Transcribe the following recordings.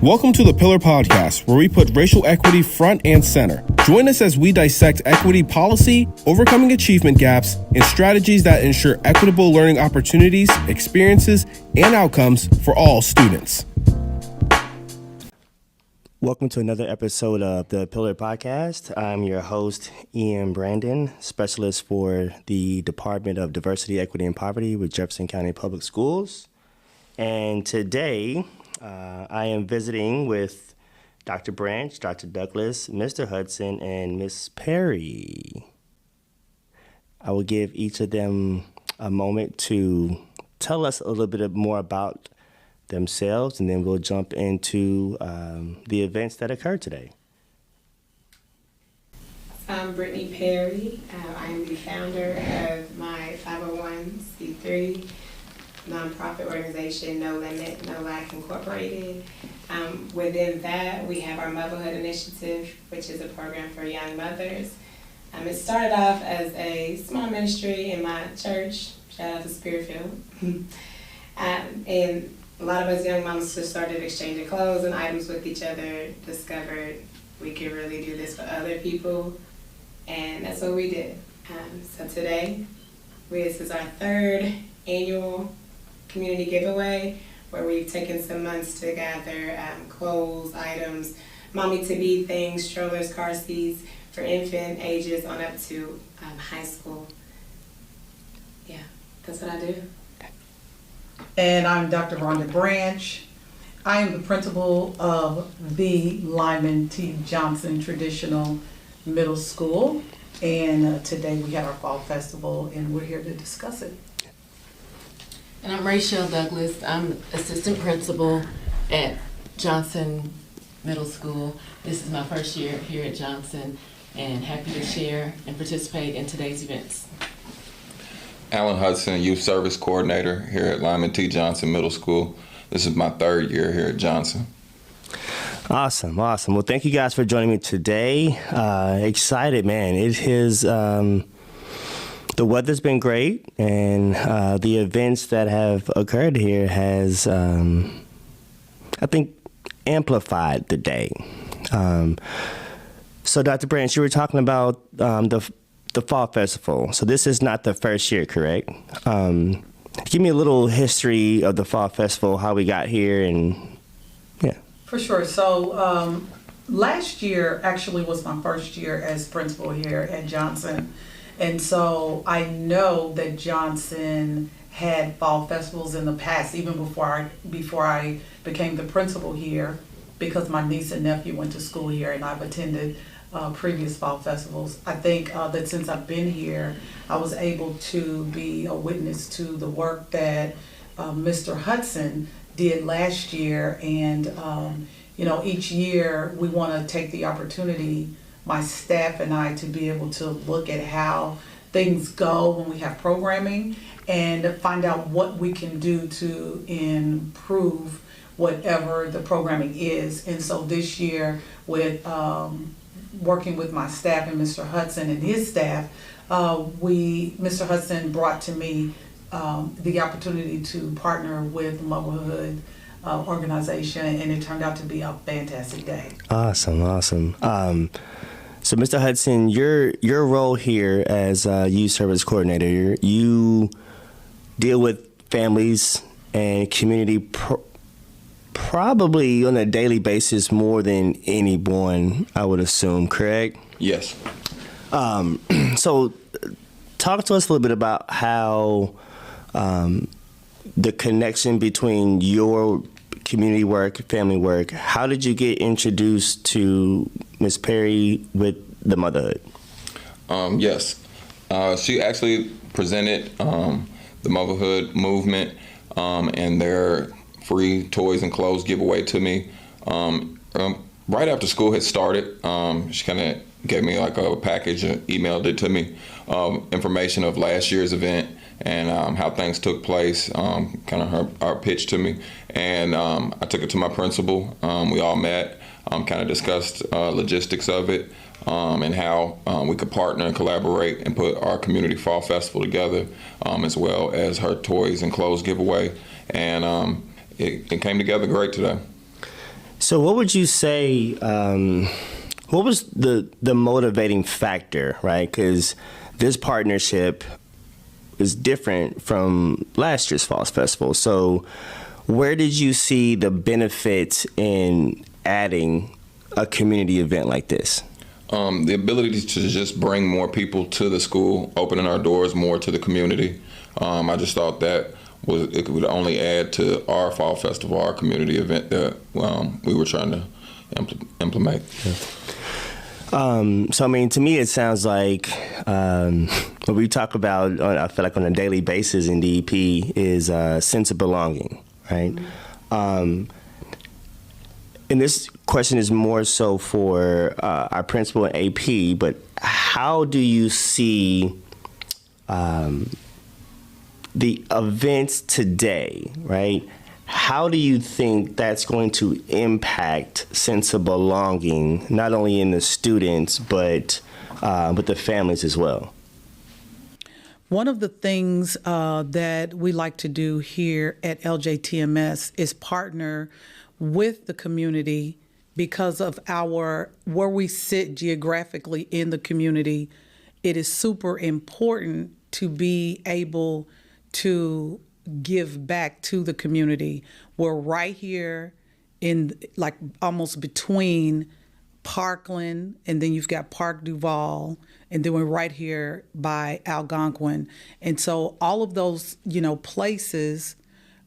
Welcome to the Pillar Podcast, where we put racial equity front and center. Join us as we dissect equity policy, overcoming achievement gaps, and strategies that ensure equitable learning opportunities, experiences, and outcomes for all students. Welcome to another episode of the Pillar Podcast. I'm your host, Ian Brandon, specialist for the Department of Diversity, Equity, and Poverty with Jefferson County Public Schools. And today, I am visiting with Dr. Branch, Dr. Douglas, Mr. Hudson, and Miss Perry. I will give each of them a moment to tell us a little bit more about themselves, and then we'll jump into the events that occurred today. I'm Brittany Perry. I am the founder of my 501c3 nonprofit organization, No Limit, No Lack Incorporated. Within that, we have our Muvahood initiative, which is a program for young mothers. It started off as a small ministry in my church, shout out to Spiritfield. And a lot of us young moms just started exchanging clothes and items with each other, discovered we could really do this for other people, and that's what we did. So today, this is our third annual community giveaway, where we've taken some months to gather clothes, items, mommy-to-be things, strollers, car seats for infant ages on up to high school. Yeah, that's what I do. And I'm Dr. Rhonda Branch. I am the principal of the Lyman T. Johnson Traditional Middle School. And today we had our fall festival and we're here to discuss it. And I'm Rachel Douglas. I'm assistant principal at Johnson Middle School. This is my first year here at Johnson, and happy to share and participate in today's events. Alan Hudson, Youth Service Coordinator here at Lyman T. Johnson Middle School. This is my third year here at Johnson. Awesome. Well, thank you guys for joining me today. Excited, man. It is, the weather's been great, and the events that have occurred here has, I think, amplified the day. So, Dr. Branch, you were talking about the Fall Festival. So this is not the first year, correct? Give me a little history of the Fall Festival, how we got here, and yeah. For sure. So last year actually was my first year as principal here at Johnson. And so I know that Johnson had fall festivals in the past, even before I became the principal here, because my niece and nephew went to school here and I've attended previous fall festivals. I think that since I've been here, I was able to be a witness to the work that Mr. Hudson did last year. And, each year we want to take the opportunity, my staff and I, to be able to look at how things go when we have programming and find out what we can do to improve whatever the programming is. And so this year, with working with my staff and Mr. Hudson and his staff, Mr. Hudson brought to me the opportunity to partner with Muvahood organization, and it turned out to be a fantastic day. Awesome. So, Mr. Hudson, your role here as Youth Service Coordinator, you deal with families and community probably on a daily basis more than anyone, I would assume, correct? Yes. So talk to us a little bit about how the connection between your community work, family work, how did you get introduced to Ms. Perry with the Motherhood? Yes. She actually presented the Muvahood movement and their free toys and clothes giveaway to me right after school had started. She kind of gave me like a package, emailed it to me, information of last year's event and how things took place, kind of our pitch to me. And I took it to my principal. We all met, kind of discussed logistics of it and how we could partner and collaborate and put our community fall festival together, as well as her toys and clothes giveaway. And it came together great today. So what would you say, what was the motivating factor, right? Because this partnership is different from last year's Falls Festival. So where did you see the benefits in adding a community event like this? The ability to just bring more people to the school, opening our doors more to the community. I just thought that it would only add to our Fall Festival, our community event that we were trying to implement. Yeah. So, I mean, to me, it sounds like what we talk about, I feel like on a daily basis in DEP, is a sense of belonging, right? And this question is more so for our principal and AP, but how do you see the events today, right? How do you think that's going to impact sense of belonging, not only in the students, but with the families as well? One of the things that we like to do here at LJTMS is partner with the community because of where we sit geographically in the community. It is super important to be able to give back to the community. We're right here in like almost between Parkland, and then you've got Park Duval, and then we're right here by Algonquin. And so all of those, places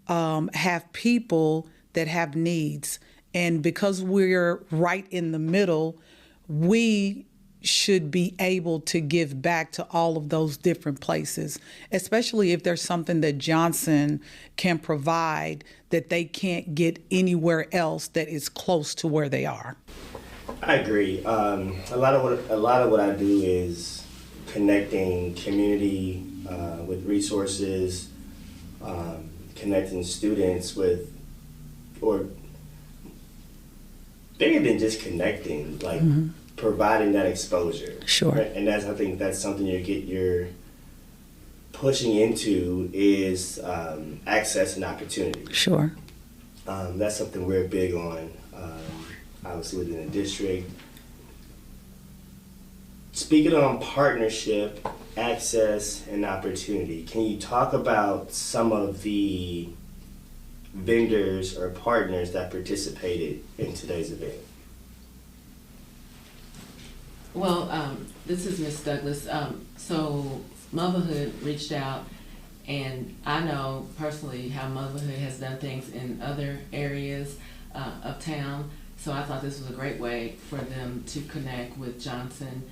have people that have needs. And because we're right in the middle, we should be able to give back to all of those different places, especially if there's something that Johnson can provide that they can't get anywhere else that is close to where they are. I agree. A lot of what I do is connecting community with resources, connecting students with, or bigger than just connecting, like providing that exposure. Sure. Right? And I think that's something you're pushing into is access and opportunity. Sure. That's something we're big on. Obviously within the district. Speaking on partnership, access, and opportunity, can you talk about some of the vendors or partners that participated in today's event? Well, this is Ms. Douglas. So Muvahood reached out, and I know personally how Muvahood has done things in other areas of town. So I thought this was a great way for them to connect with Johnson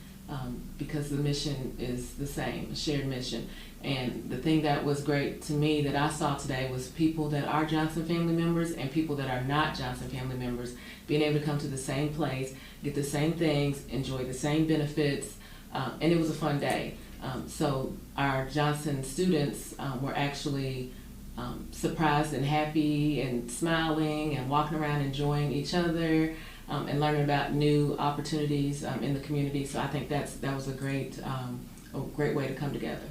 because the mission is the same, a shared mission. And the thing that was great to me that I saw today was people that are Johnson family members and people that are not Johnson family members being able to come to the same place, get the same things, enjoy the same benefits, and it was a fun day. So our Johnson students were actually surprised and happy and smiling and walking around enjoying each other and learning about new opportunities in the community. So I think that was a great way to come together.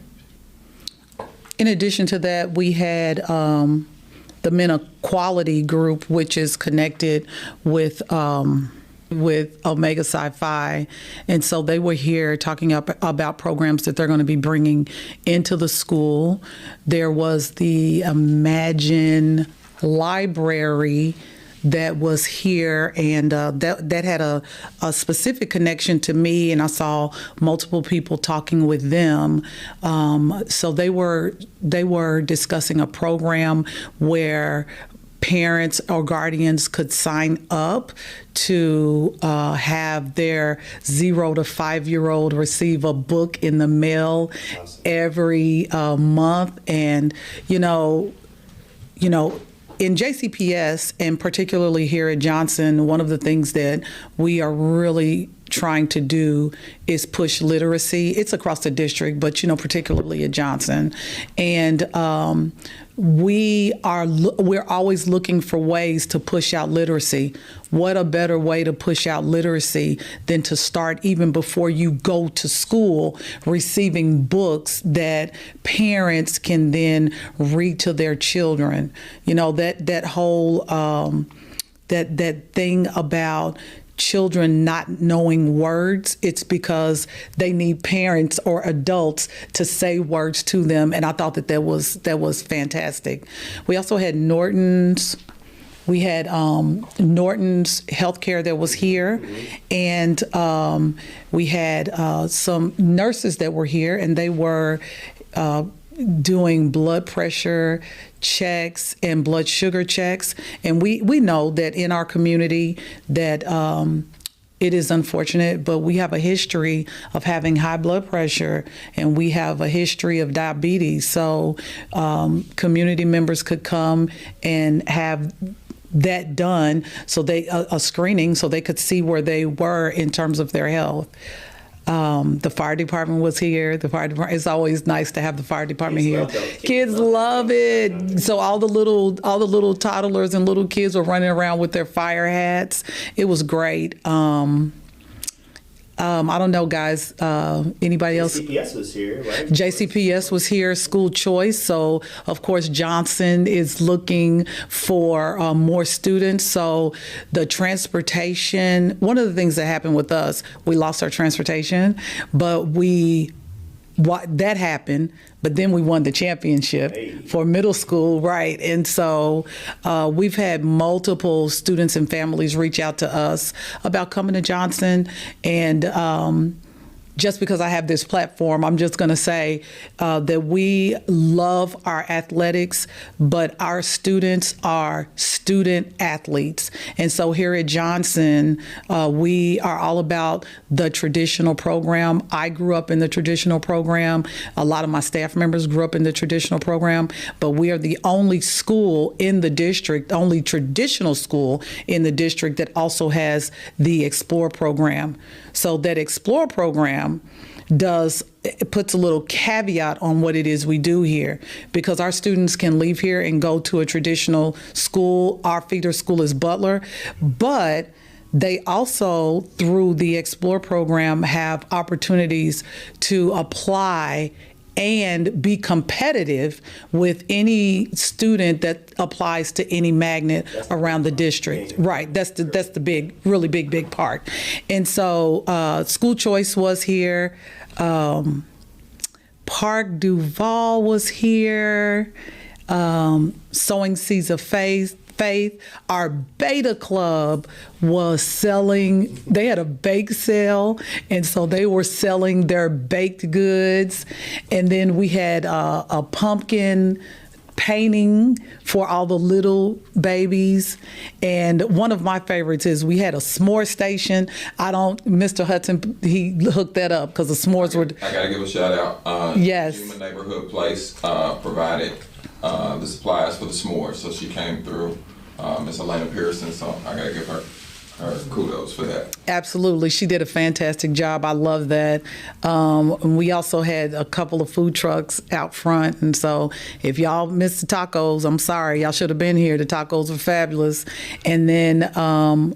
In addition to that, we had the Men Equality Group, which is connected with Omega Psi Phi. And so they were here talking about programs that they're going to be bringing into the school. There was the Imagine Library that was here, and that had a specific connection to me, and I saw multiple people talking with them. So they were discussing a program where parents or guardians could sign up to have their 0 to 5-year-old receive a book in the mail every month. And, in JCPS, and particularly here at Johnson, one of the things that we are really trying to do is push literacy. It's across the district, but particularly at Johnson. And we're always looking for ways to push out literacy. What a better way to push out literacy than to start even before you go to school, receiving books that parents can then read to their children. That whole that thing about children not knowing words. It's because they need parents or adults to say words to them, and I thought that was fantastic. We also had Norton's. We had Norton's Healthcare that was here, and we had some nurses that were here, and they were doing blood pressure checks and blood sugar checks. And we know that in our community that it is unfortunate, but we have a history of having high blood pressure, and we have a history of diabetes. So community members could come and have that done, so they a screening, so they could see where they were in terms of their health. The fire department was here. The fire department. It's always nice to have the fire department here. Kids love it. So all the little toddlers and little kids were running around with their fire hats. It was great. I don't know, guys. Anybody else? JCPS was here, right? JCPS was here, school choice. So, of course, Johnson is looking for more students. So, the transportation, one of the things that happened with us, we lost our transportation, but that happened, but then we won the championship for middle school, right? And so we've had multiple students and families reach out to us about coming to Johnson, and just because I have this platform, I'm just going to say that we love our athletics, but our students are student athletes. And so here at Johnson, we are all about the traditional program. I grew up in the traditional program. A lot of my staff members grew up in the traditional program, but we are the only school in the district, only traditional school in the district that also has the Explore program. So that Explore program puts a little caveat on what it is we do here, because our students can leave here and go to a traditional school. Our feeder school is Butler, but they also, through the Explore program, have opportunities to apply and be competitive with any student that applies to any magnet around the district. Right, that's the really big part. And so school choice was here. Park Duval was here. Sowing Seeds of Faith. Our Beta Club was selling, they had a bake sale, and so they were selling their baked goods. And then we had a pumpkin painting for all the little babies. And one of my favorites is we had a s'more station. Mr. Hudson, he hooked that up because the s'mores were. I gotta give a shout out. Yes. Human Neighborhood Place provided the supplies for the s'mores, so she came through. Miss Elena Pearson, so I gotta give her kudos for that. Absolutely, she did a fantastic job. I love that. We also had a couple of food trucks out front, and so if y'all missed the tacos, I'm sorry. Y'all should have been here. The tacos were fabulous. And then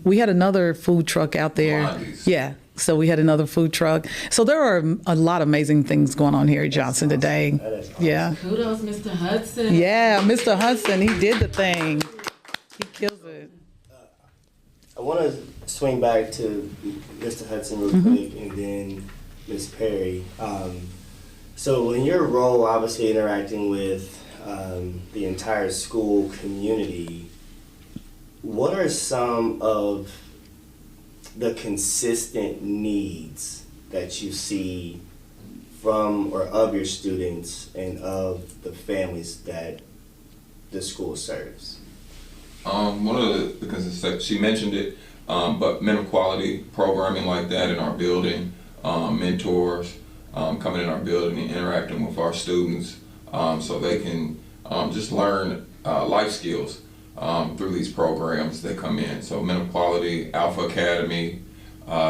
we had another food truck out there. Blondies. Yeah. So we had another food truck. So there are a lot of amazing things going on here at Johnson today. Awesome. Yeah. Kudos, Mr. Hudson. Yeah, Mr. Hudson, he did the thing. He kills it. I want to swing back to Mr. Hudson real quick, and then Ms. Perry. So in your role, obviously interacting with the entire school community, what are some of the consistent needs that you see from or of your students and of the families that the school serves? One of the consistent, she mentioned it, but mental quality programming like that in our building, mentors coming in our building and interacting with our students so they can just learn life skills through these programs that come in. So mental quality, Alpha Academy,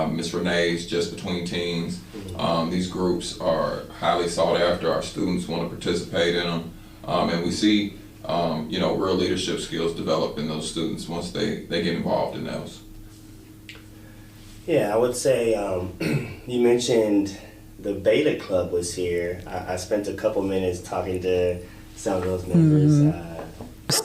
Miss Renee's Just Between Teens. These groups are highly sought after. Our students want to participate in them, and we see real leadership skills develop in those students once they get involved in those. Yeah, I would say you mentioned the Beta Club was here. I spent a couple minutes talking to some of those members.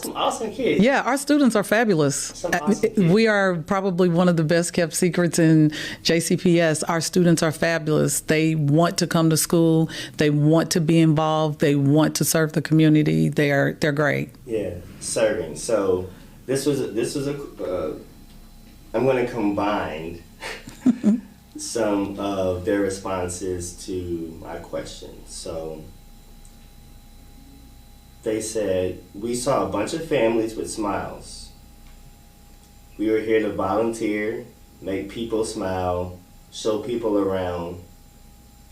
some awesome kids. Yeah, our students are fabulous. Some awesome kids. We are probably one of the best kept secrets in JCPS. Our students are fabulous. They want to come to school. They want to be involved. They want to serve the community. They're great. Yeah, serving. So this was I'm going to combine some of their responses to my questions. So they said, we saw a bunch of families with smiles. We were here to volunteer, make people smile, show people around.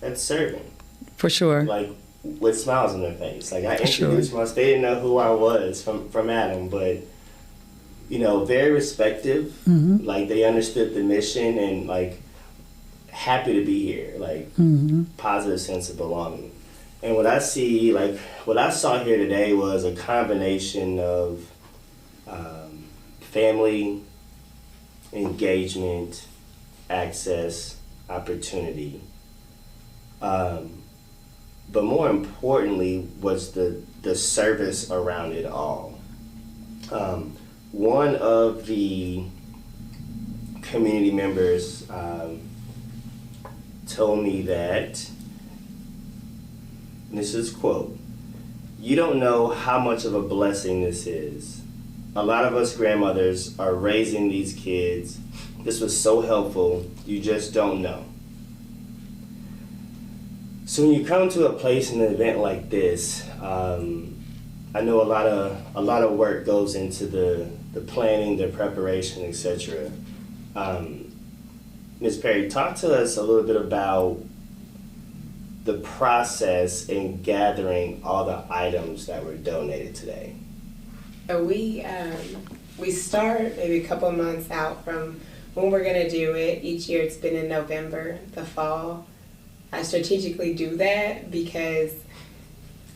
That's serving. For sure. Like, with smiles on their face. Like, I Sure. introduced myself. They didn't know who I was from Adam, but, you know, very respective. Mm-hmm. Like, they understood the mission and, like, happy to be here. Like, positive sense of belonging. And what I see, like, what I saw here today was a combination of family, engagement, access, opportunity. But more importantly was the service around it all. One of the community members told me that, and this is quote, "You don't know how much of a blessing this is. A lot of us grandmothers are raising these kids. This was so helpful, you just don't know." So when you come to a place in an event like this, I know a lot of work goes into the planning, the preparation, etc. Ms. Perry, talk to us a little bit about the process in gathering all the items that were donated today. So we start maybe a couple of months out from when we're gonna do it. Each year it's been in November, the fall. I strategically do that because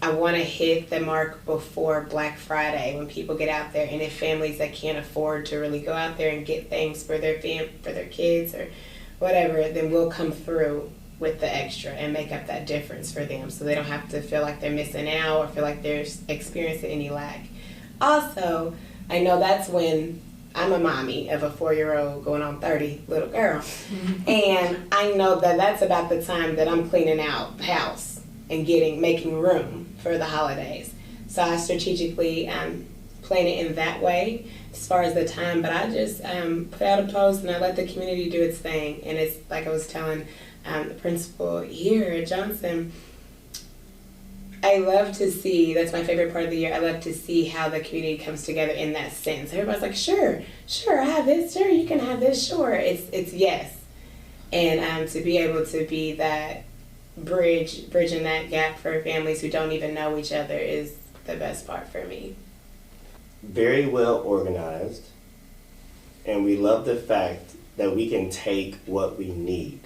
I want to hit the mark before Black Friday when people get out there, and if families that can't afford to really go out there and get things for their for their kids or whatever, then we'll come through with the extra and make up that difference for them so they don't have to feel like they're missing out or feel like they're experiencing any lack. Also, I know that's when I'm a mommy of a 4-year-old going on 30 little girl. And I know that that's about the time that I'm cleaning out the house and making room for the holidays. So I strategically plan it in that way as far as the time, but I just put out a post and I let the community do its thing. And it's like I was telling the principal here at Johnson, I love to see, that's my favorite part of the year, I love to see how the community comes together in that sense. Everybody's like, sure, I have this, sure, you can have this, sure. It's yes. And to be able to be that bridging that gap for families who don't even know each other is the best part for me. Very well organized, and we love the fact that we can take what we need.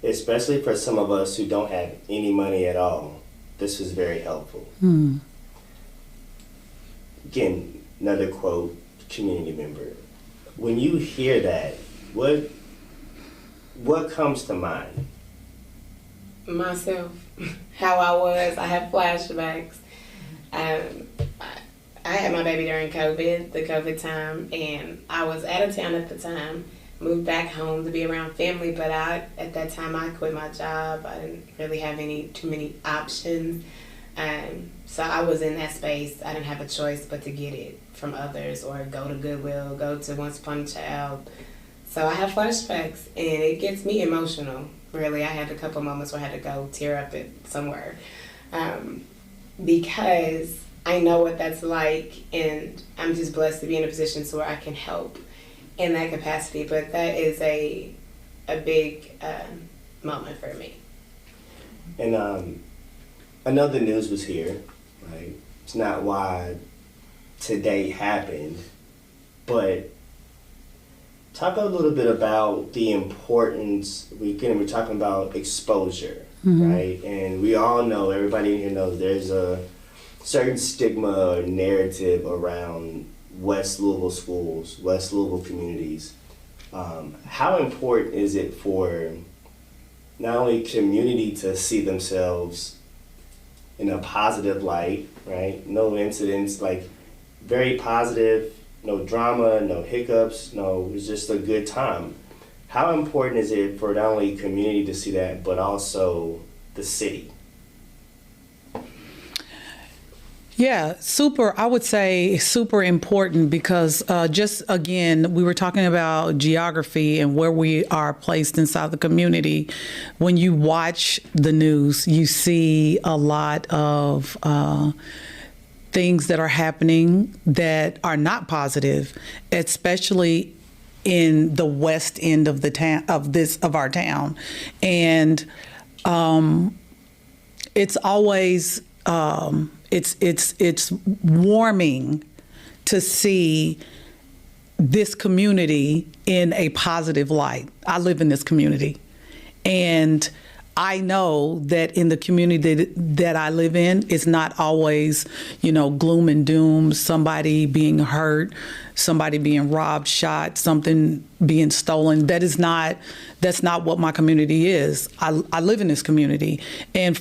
Especially for some of us who don't have any money at all. This was very helpful. Again, another quote, community member. When you hear that, what comes to mind? Myself, how I was. I have flashbacks. I had my baby during the COVID time, and I was out of town at the time. Moved back home to be around family, but at that time I quit my job. I didn't really have too many options. So I was in that space. I didn't have a choice but to get it from others or go to Goodwill, go to Once Upon a Child. So I have flashbacks, and it gets me emotional, really. I had a couple moments where I had to go tear up somewhere because I know what that's like, and I'm just blessed to be in a position so where I can help in that capacity. But that is a big moment for me. And I know the news was here, right? It's not why today happened, but talk a little bit about the importance. We're talking about exposure, right? And we all know, everybody in here knows, there's a certain stigma or narrative around West Louisville schools, West Louisville communities. How important is it for not only community to see themselves in a positive light, right? No incidents, like very positive, no drama, no hiccups, no, it's just a good time. How important is it for not only community to see that, but also the city? Yeah, I would say super important because just again, we were talking about geography and where we are placed inside the community. When you watch the news, you see a lot of things that are happening that are not positive, especially in the west end of the town of our town. And it's always it's warming to see this community in a positive light. I live in this community, and I know that in the community that I live in, it's not always, gloom and doom, somebody being hurt, somebody being robbed, shot, something being stolen. That's not what my community is. I live in this community. And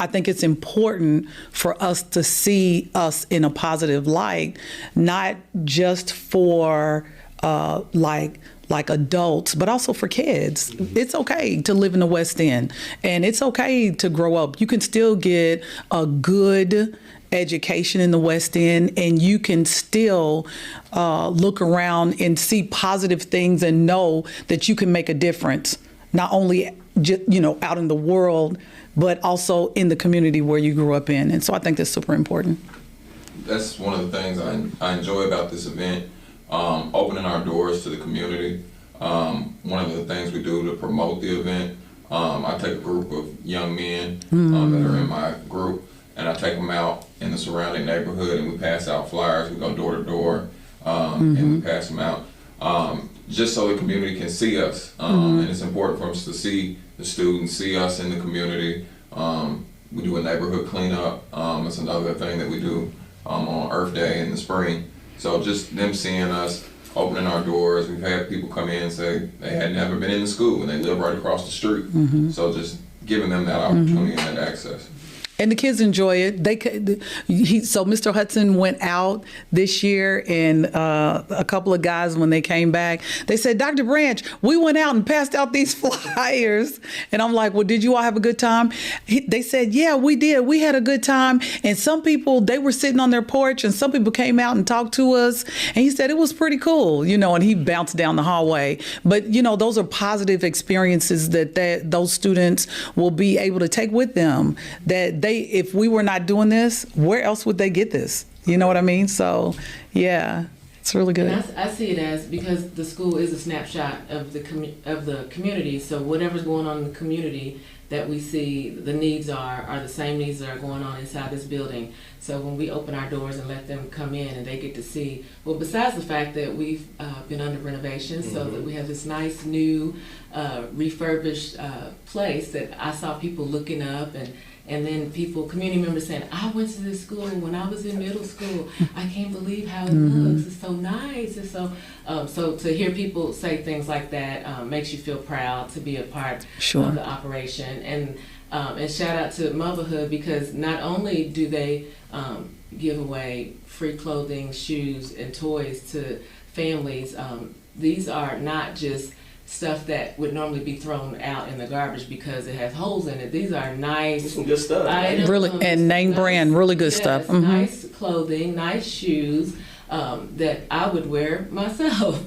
I think it's important for us to see us in a positive light, not just for like adults, but also for kids. Mm-hmm. It's okay to live in the West End, and it's okay to grow up. You can still get a good education in the West End, and you can still look around and see positive things and know that you can make a difference, not only out in the world, but also in the community where you grew up in. And so I think that's super important. That's one of the things I enjoy about this event. Opening our doors to the community. One of the things we do to promote the event, I take a group of young men that are in my group, and I take them out in the surrounding neighborhood, and we pass out flyers. We go door to door, and we pass them out, just so the community can see us. And it's important for us to see the students, see us in the community. We do a neighborhood cleanup. It's another thing that we do on Earth Day in the spring. So just them seeing us, opening our doors. We've had people come in and say they had never been in the school and they live right across the street. So just giving them that opportunity and that access. And the kids enjoy it. So Mr. Hudson went out this year, and a couple of guys, when they came back, they said, Dr. Branch, we went out and passed out these flyers. And I'm like, well, did you all have a good time? They said, yeah, we did. We had a good time. And some people, they were sitting on their porch, and some people came out and talked to us. And he said it was pretty cool, and he bounced down the hallway. But, those are positive experiences that those students will be able to take with them, that if we were not doing this, where else would they get this? You know what I mean? So, yeah, it's really good. And I see it as, because the school is a snapshot of the community. So whatever's going on in the community that we see, the needs are the same needs that are going on inside this building. So when we open our doors and let them come in and they get to see, well, besides the fact that we've been under renovation, so that we have this nice new refurbished place that I saw people looking up, and then community members saying, I went to this school when I was in middle school. I can't believe how it looks. It's so nice. It's so to hear people say things like that makes you feel proud to be a part of the operation. And shout out to Muvahood, because not only do they give away free clothing, shoes, and toys to families, these are not just stuff that would normally be thrown out in the garbage because it has holes in it. These are nice, some good stuff, items, really, and name brand, really good stuff. Nice clothing, nice shoes that I would wear myself.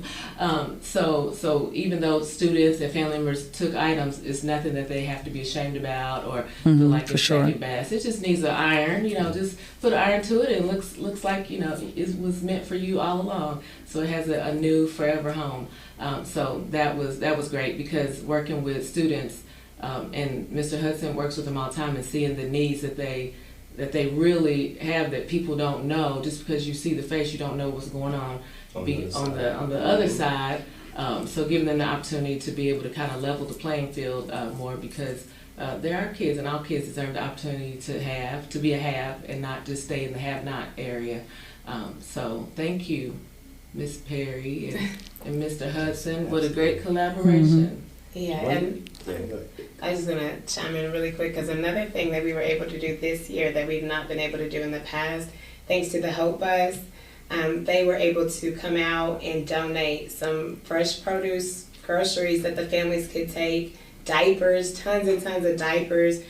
So even though students and family members took items, it's nothing that they have to be ashamed about or feel like it's second best. It just needs an iron. Just put an iron to it, and looks like it was meant for you all along. So it has a new forever home. So that was great, because working with students, and Mr. Hudson works with them all the time, and seeing the needs that they really have that people don't know. Just because you see the face, you don't know what's going on on the other side. So giving them the opportunity to be able to kind of level the playing field more, because there are kids, and all kids deserve the opportunity to be a have, and not just stay in the have-not area. So thank you, Miss Perry and Mr. Hudson. What a great collaboration. Yeah, and I was going to chime in really quick, because another thing that we were able to do this year that we've not been able to do in the past, thanks to the Hope Bus, they were able to come out and donate some fresh produce, groceries that the families could take, diapers, tons and tons of diapers.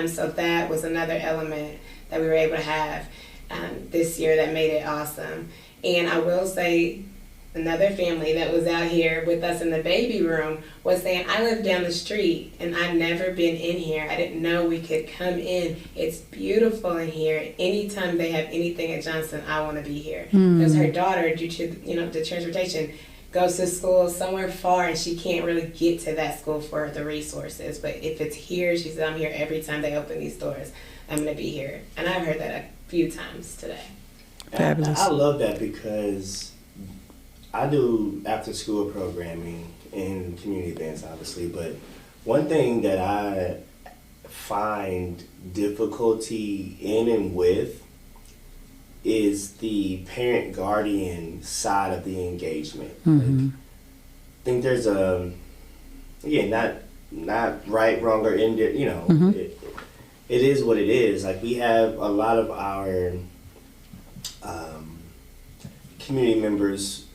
So that was another element that we were able to have this year that made it awesome. And I will say, another family that was out here with us in the baby room was saying, I live down the street and I've never been in here. I didn't know we could come in. It's beautiful in here. Anytime they have anything at Johnson, I want to be here. Because her daughter, due to the transportation, goes to school somewhere far and she can't really get to that school for the resources. But if it's here, she said, I'm here every time they open these doors. I'm going to be here. And I've heard that a few times today. Fabulous. I love that because I do after school programming and community events, obviously, but one thing that I find difficulty in and with is the parent guardian side of the engagement. Like, I think there's not right, wrong, or indifferent. It is what it is. Like, we have a lot of our community members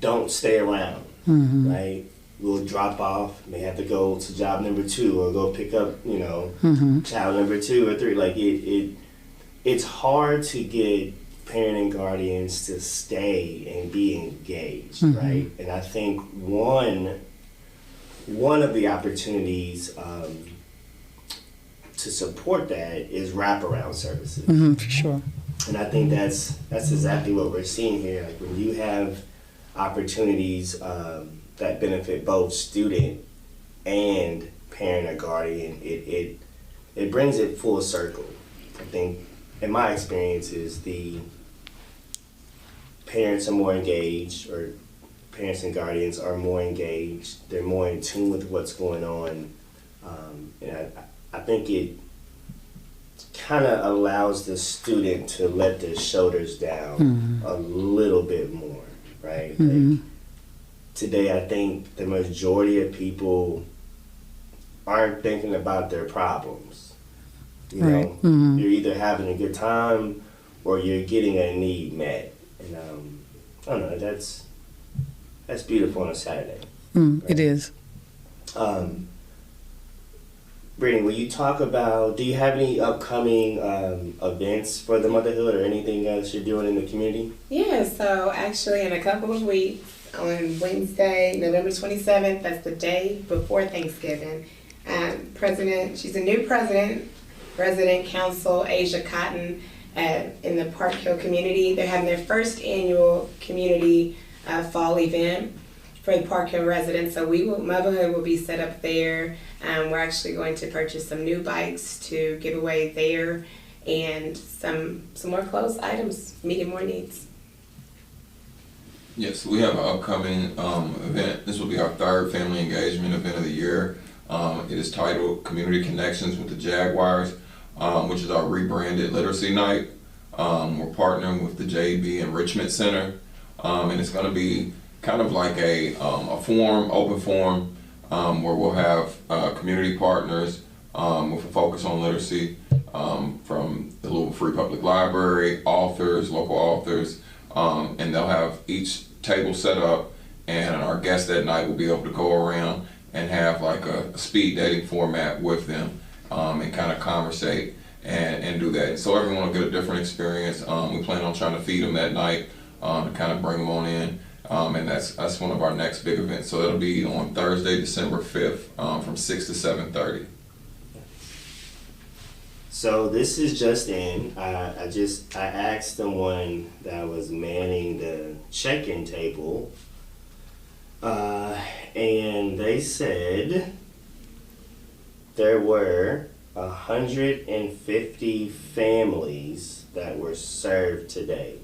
don't stay around, right? We'll drop off, may have to go to job number 2 or go pick up, child number 2 or 3. Like, it's hard to get parent and guardians to stay and be engaged, right? And I think one of the opportunities to support that is wraparound services. For sure. And I think that's exactly what we're seeing here. Like, when you have opportunities that benefit both student and parent or guardian, it brings it full circle. I think, in my experience, is the parents are more engaged, or parents and guardians are more engaged. They're more in tune with what's going on. And I think it kind of allows the student to let their shoulders down a little bit more, right? Like, today, I think the majority of people aren't thinking about their problems. You know, you're either having a good time or you're getting a need met. And I don't know, that's beautiful on a Saturday. Right? It is. Brittany, will you talk about, do you have any upcoming events for the Motherhood or anything else you're doing in the community? Yeah, so actually in a couple of weeks, on Wednesday, November 27th, that's the day before Thanksgiving, she's a new Resident Council Asia Cotton in the Park Hill community. They're having their first annual community fall event for the Park Hill residents. So Muvahood will be set up there. We're actually going to purchase some new bikes to give away there, and some more clothes items, meeting more needs. Yes, we have an upcoming event. This will be our 3rd family engagement event of the year. It is titled Community Connections with the Jaguars, which is our rebranded literacy night. We're partnering with the JB Enrichment Center, and it's going to be kind of like a open forum, where we'll have community partners with a focus on literacy from the Louisville Free Public Library, authors, local authors, and they'll have each table set up, and our guests that night will be able to go around and have like a speed dating format with them and kind of conversate and do that. So everyone will get a different experience. We plan on trying to feed them that night to kind of bring them on in. And that's one of our next big events. So it'll be on Thursday, December 5th, from 6 to 7:30. So this is just in. I asked the one that was manning the check-in table, and they said there were 150 families that were served today.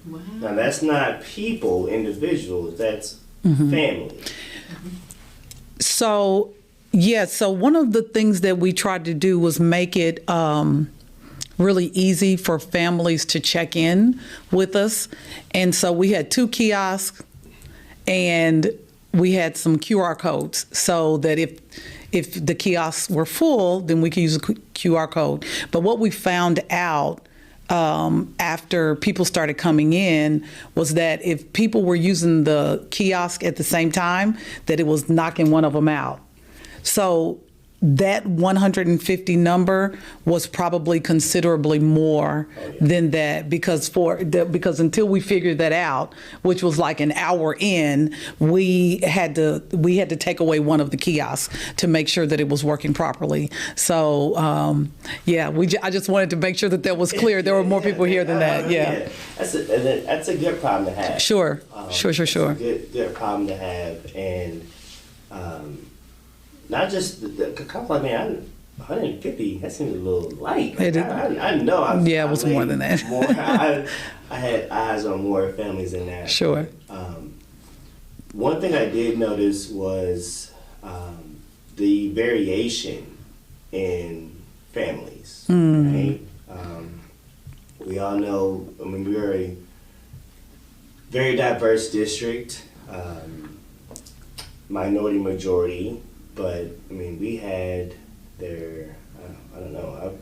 Wow. Now that's not people, individuals, that's family. So, yeah, so one of the things that we tried to do was make it really easy for families to check in with us. And so we had 2 kiosks and we had some QR codes so that if the kiosks were full, then we could use a QR code. But what we found out after people started coming in was that if people were using the kiosk at the same time, that it was knocking one of them out. So that 150 number was probably considerably more than that because until we figured that out, which was like an hour in, we had to take away one of the kiosks to make sure that it was working properly. So I just wanted to make sure that was clear. There were more people here than that. Yeah. That's a good problem to have. Sure. Sure. It's a good problem to have, and not just the couple. I mean, 150. That seems a little light. I know. It was more than that. I had eyes on more families than that. Sure. One thing I did notice was the variation in families. Right? We all know. I mean, we're a very diverse district, minority majority. But I mean, we had I don't know.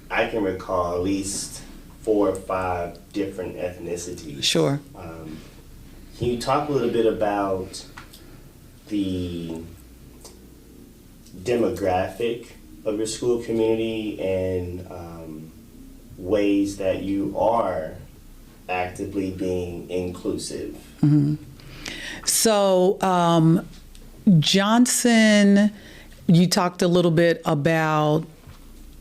I can recall at least 4 or 5 different ethnicities. Sure. Can you talk a little bit about the demographic of your school community and ways that you are actively being inclusive? Mm-hmm. So, Johnson, you talked a little bit about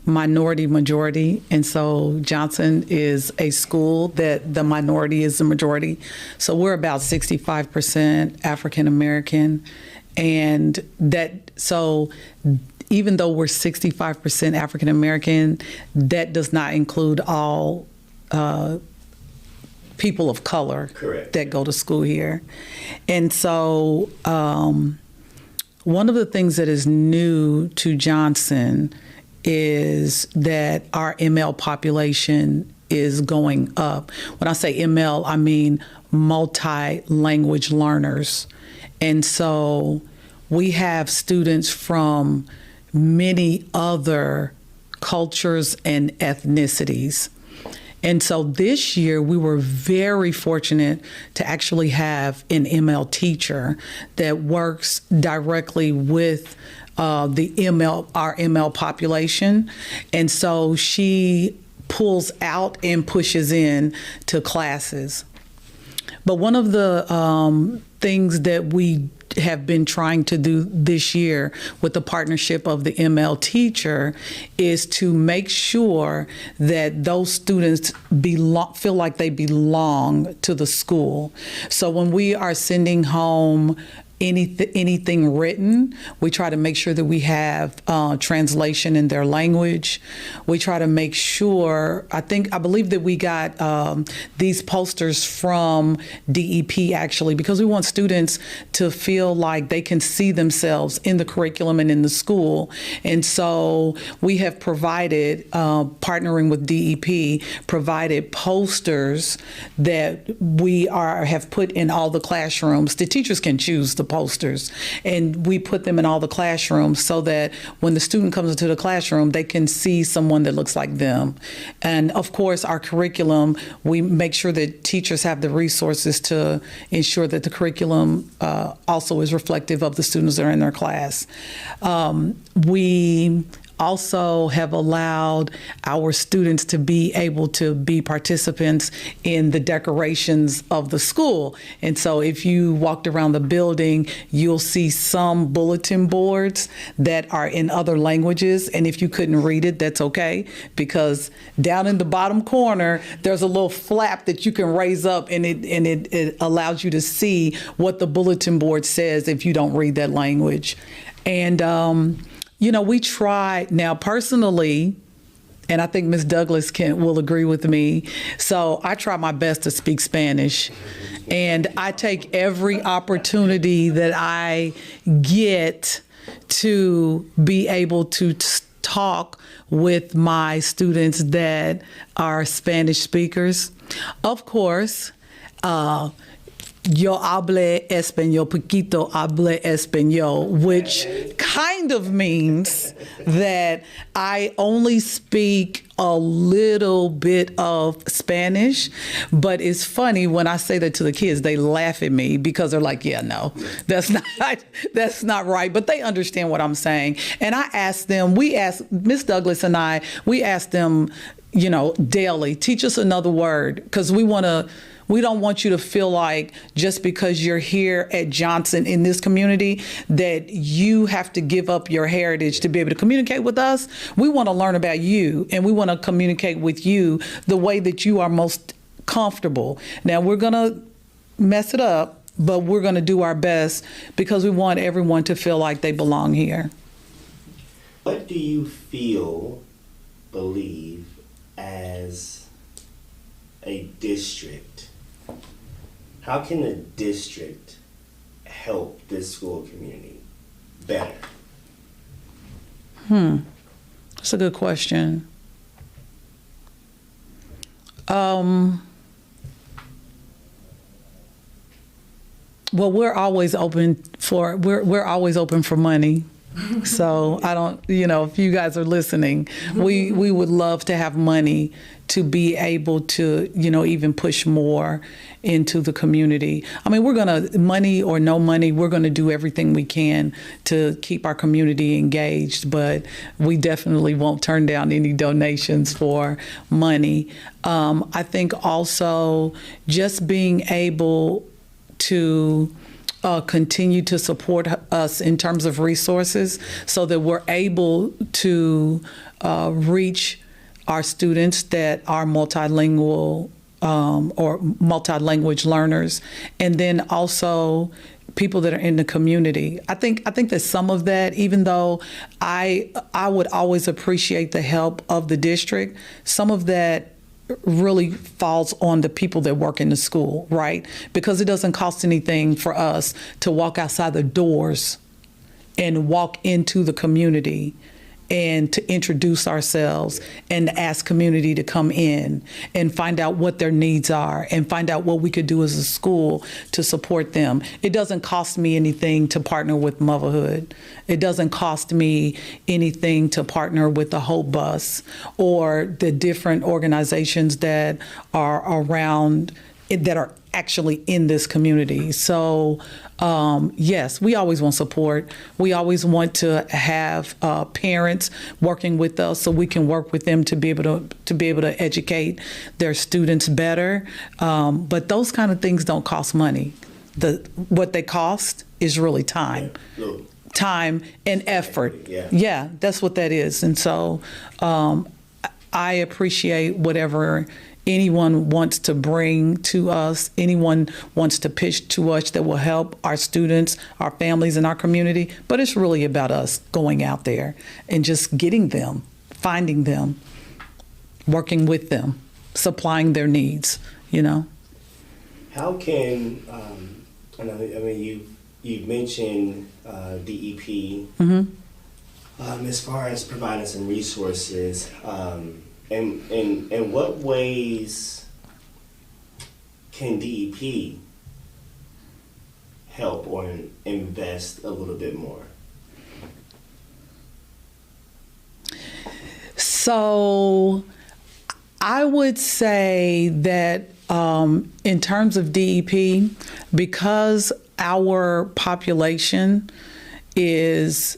minority majority, and so Johnson is a school that the minority is the majority. So we're about 65% African American, and so even though we're 65% African American, that does not include all people of color. Correct. That go to school here. And so one of the things that is new to Johnson is that our ML population is going up. When I say ML, I mean multi-language learners. And so we have students from many other cultures and ethnicities. And so this year we were very fortunate to actually have an ML teacher that works directly with our ML population. And so she pulls out and pushes in to classes. But one of the things that we have been trying to do this year with the partnership of the ML teacher is to make sure that those students feel like they belong to the school. So when we are sending home anything written, we try to make sure that we have translation in their language. We try to make sure, I believe that we got these posters from DEP actually, because we want students to feel like they can see themselves in the curriculum and in the school. And so we have provided, partnering with DEP, provided posters that we have put in all the classrooms. The teachers can choose the posters, and we put them in all the classrooms so that when the student comes into the classroom, they can see someone that looks like them. And of course, our curriculum, we make sure that teachers have the resources to ensure that the curriculum also is reflective of the students that are in their class. We also have allowed our students to be able to be participants in the decorations of the school. And so if you walked around the building, you'll see some bulletin boards that are in other languages. And if you couldn't read it, that's okay, because down in the bottom corner, there's a little flap that you can raise up, and it allows you to see what the bulletin board says if you don't read that language. And we try now personally, and I think Ms. Douglas will agree with me. So I try my best to speak Spanish, and I take every opportunity that I get to be able to talk with my students that are Spanish speakers. Of course, yo hablo español, poquito hablo español, which kind of means that I only speak a little bit of Spanish. But it's funny when I say that to the kids, they laugh at me because they're like, yeah, no, that's not right. But they understand what I'm saying. And I ask them, Miss Douglas and I, we ask them, daily, teach us another word, because we don't want you to feel like just because you're here at Johnson in this community that you have to give up your heritage to be able to communicate with us. We want to learn about you, and we want to communicate with you the way that you are most comfortable. Now, we're going to mess it up, but we're going to do our best because we want everyone to feel like they belong here. What do you believe as a district? How can a district help this school community better? That's a good question. Well, we're always open for money. So I don't, if you guys are listening, we would love to have money to be able to, even push more into the community. I mean, money or no money, we're going to do everything we can to keep our community engaged, but we definitely won't turn down any donations for money. I think also just being able to continue to support us in terms of resources so that we're able to reach our students that are multilingual or multi-language learners, and then also people that are in the community. I think that some of that, even though I would always appreciate the help of the district, some of that really falls on the people that work in the school, right? Because it doesn't cost anything for us to walk outside the doors and walk into the community and to introduce ourselves and ask community to come in and find out what their needs are and find out what we could do as a school to support them. It doesn't cost me anything to partner with Muvahood. It doesn't cost me anything to partner with the Hope Bus or the different organizations that are around, that are actually in this community. So yes, we always want support. We always want to have parents working with us so we can work with them to be able to educate their students better. But those kind of things don't cost money. What they cost is really time. Yeah. Time and effort. Yeah, that's what that is. And so I appreciate whatever anyone wants to bring to us, anyone wants to pitch to us that will help our students, our families, and our community. But it's really about us going out there and just getting them, finding them, working with them, supplying their needs, How can, you've mentioned DEP, as far as providing some resources, in what ways can DEP help or invest a little bit more? So I would say that in terms of DEP, because our population is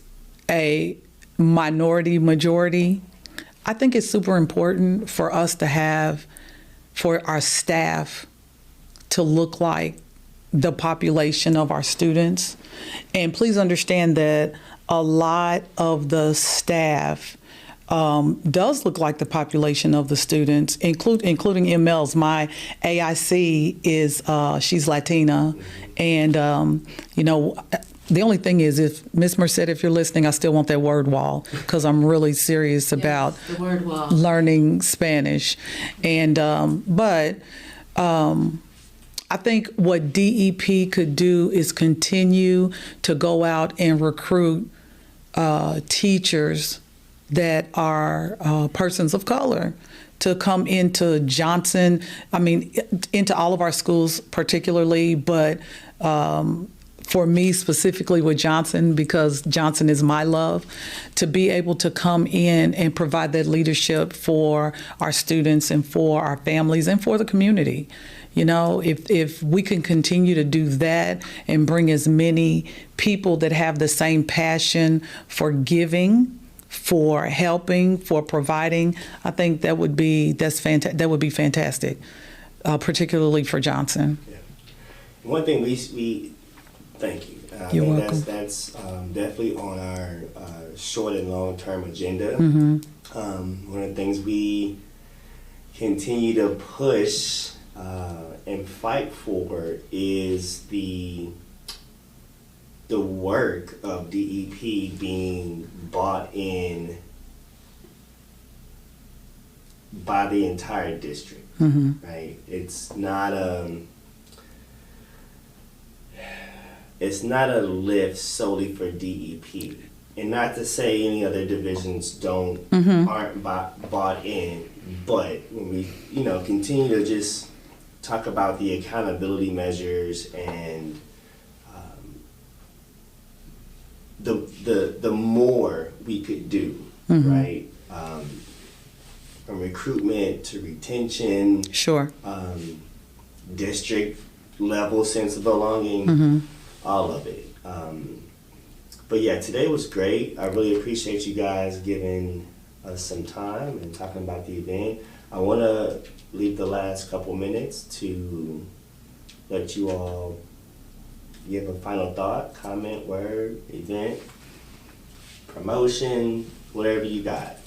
a minority majority, I think it's super important for us to have, for our staff to look like the population of our students. And please understand that a lot of the staff does look like the population of the students, including MLs. My AIC is, she's Latina. And, the only thing is, if Miss Merced, if you're listening, I still want that word wall because I'm really serious about the word wall. Learning Spanish. And but I think what DEP could do is continue to go out and recruit teachers that are persons of color to come into Johnson, I mean, into all of our schools particularly, but for me specifically with Johnson, because Johnson is my love, to be able to come in and provide that leadership for our students and for our families and for the community. You know, if we can continue to do that and bring as many people that have the same passion for giving, for helping, for providing, I think that would be fantastic, particularly for Johnson. Yeah. One thing we thank you. You're think welcome. That's definitely on our short and long term agenda. Mm-hmm. One of the things we continue to push and fight for is the work of DEP being bought in by the entire district. Mm-hmm. Right? It's not a lift solely for DEP, and not to say any other divisions aren't bought in, but when we continue to just talk about the accountability measures and the more we could do, right? From recruitment to retention, Sure. District level sense of belonging, all of it. But yeah, today was great. I really appreciate you guys giving us some time and talking about the event. I want to leave the last couple minutes to let you all give a final thought, comment, word, event, promotion, whatever you got.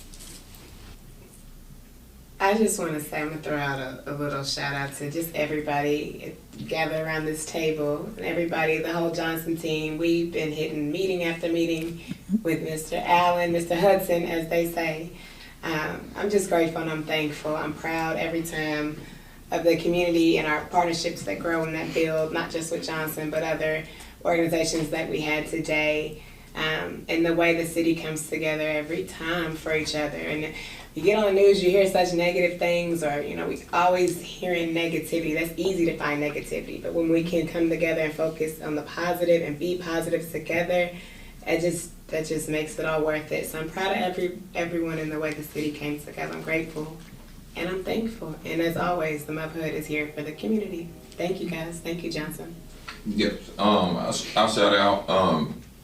I just want to say, I'm going to throw out a little shout out to just everybody gathered around this table and everybody, the whole Johnson team. We've been hitting meeting after meeting with Mr. Allen, Mr. Hudson, as they say. I'm just grateful and I'm thankful. I'm proud every time of the community and our partnerships that grow and that build, not just with Johnson, but other organizations that we had today. And the way the city comes together every time for each other. And you get on the news, you hear such negative things, or we always hearing negativity. That's easy to find negativity, but when we can come together and focus on the positive and be positive together, that just makes it all worth it. So I'm proud of everyone in the way the city came together. I'm grateful and I'm thankful. And as always, the Muvahood is here for the community. Thank you guys. Thank you, Johnson. Yep. I'll shout out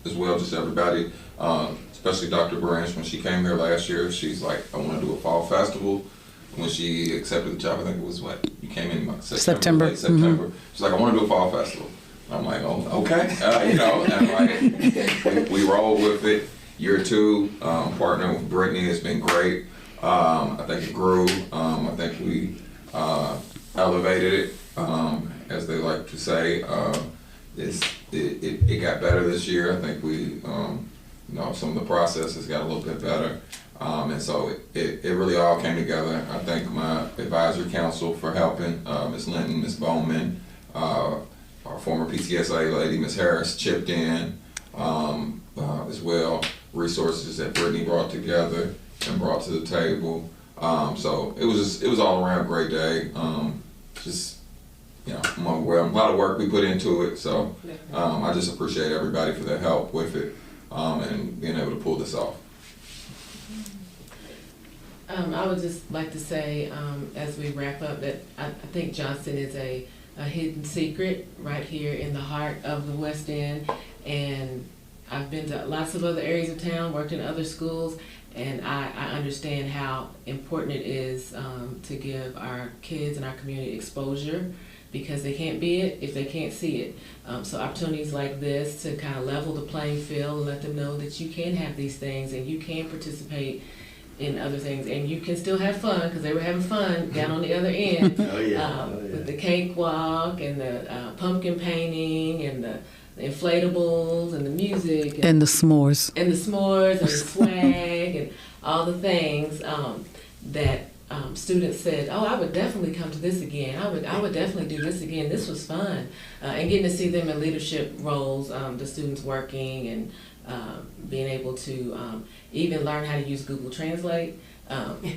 as well, just everybody, especially Dr. Branch. When she came here last year, she's like, I want to do a fall festival. When she accepted the job, I think it was you came in like September. Late September. She's like, I want to do a fall festival. I'm like, oh, okay. And like, we roll with it. Year two, partnering with Brittany has been great. I think it grew. I think we elevated it, as they like to say. It got better this year. I think we, some of the processes got a little bit better. And so it really all came together. I thank my advisory council for helping, Ms. Linton, Ms. Bowman, our former PTSA lady, Ms. Harris, chipped in as well. Resources that Brittany brought together and brought to the table. So it was all around a great day. A lot of work we put into it. So I just appreciate everybody for their help with it and being able to pull this off. I would just like to say, as we wrap up, that I think Johnson is a hidden secret right here in the heart of the West End. And I've been to lots of other areas of town, worked in other schools, and I understand how important it is to give our kids and our community exposure, because they can't be it if they can't see it. So opportunities like this to kind of level the playing field and let them know that you can have these things and you can participate in other things, and you can still have fun, because they were having fun down on the other end. With the cakewalk and the pumpkin painting and the inflatables and the music And the s'mores. and the swag and all the things that students said, oh, I would definitely come to this again. I would definitely do this again. This was fun. And getting to see them in leadership roles, the students working and being able to even learn how to use Google Translate.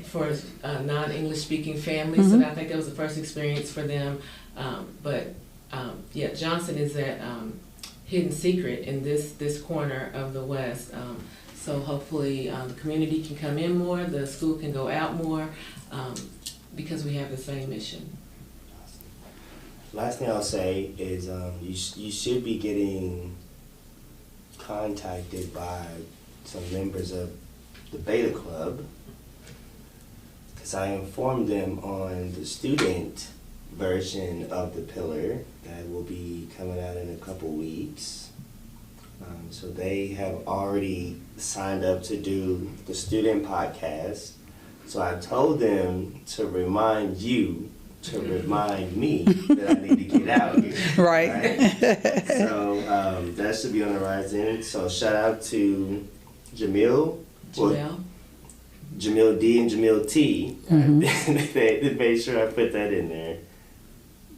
for non-English speaking families. So I think that was the first experience for them. Yeah, Johnson is that hidden secret in this corner of the West. So hopefully the community can come in more, the school can go out more, because we have the same mission. Last thing I'll say is you should be getting contacted by some members of the Beta Club, because I informed them on the student version of the Pillar that will be coming out in a couple weeks. So they have already signed up to do the student podcast. So I told them to remind you to remind me that I need to get out here. Right. So that should be on the horizon. So shout out to Jamil. Jamil D and Jamil T. They made sure I put that in there.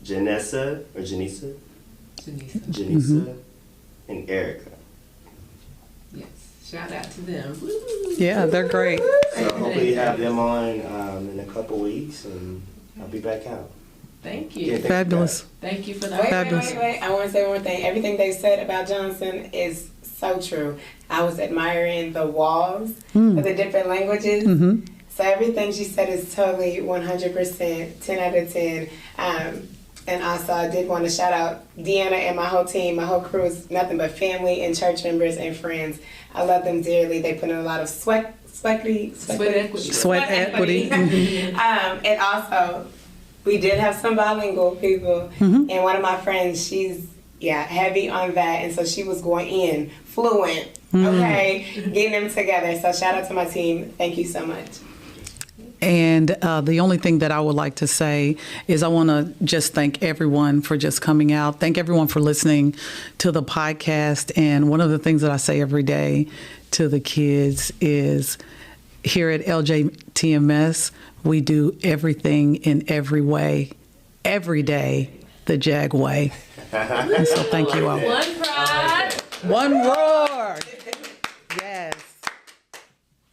Janessa or Janisa? Janisa and Erica. Yes, shout out to them. Yeah, they're great. So hopefully you have them on in a couple weeks, and I'll be back out. Thank you. Yeah, thank you, Fabulous. Thank you for the Wait. I want to say one thing. Everything they said about Johnson is so true. I was admiring the walls of the different languages. So everything she said is totally 100%, 10 out of 10. And also, I did want to shout out Deanna and my whole team. My whole crew is nothing but family and church members and friends. I love them dearly. They put in a lot of sweat equity. And also, we did have some bilingual people. And one of my friends, she's heavy on that. And so she was going in fluent, okay, getting them together. So shout out to my team. Thank you so much. And the only thing that I would like to say is I want to just thank everyone for just coming out. Thank everyone for listening to the podcast. And one of the things that I say every day to the kids is here at LJTMS, we do everything in every way, every day, the Jag way. And so thank you all. One pride. One roar.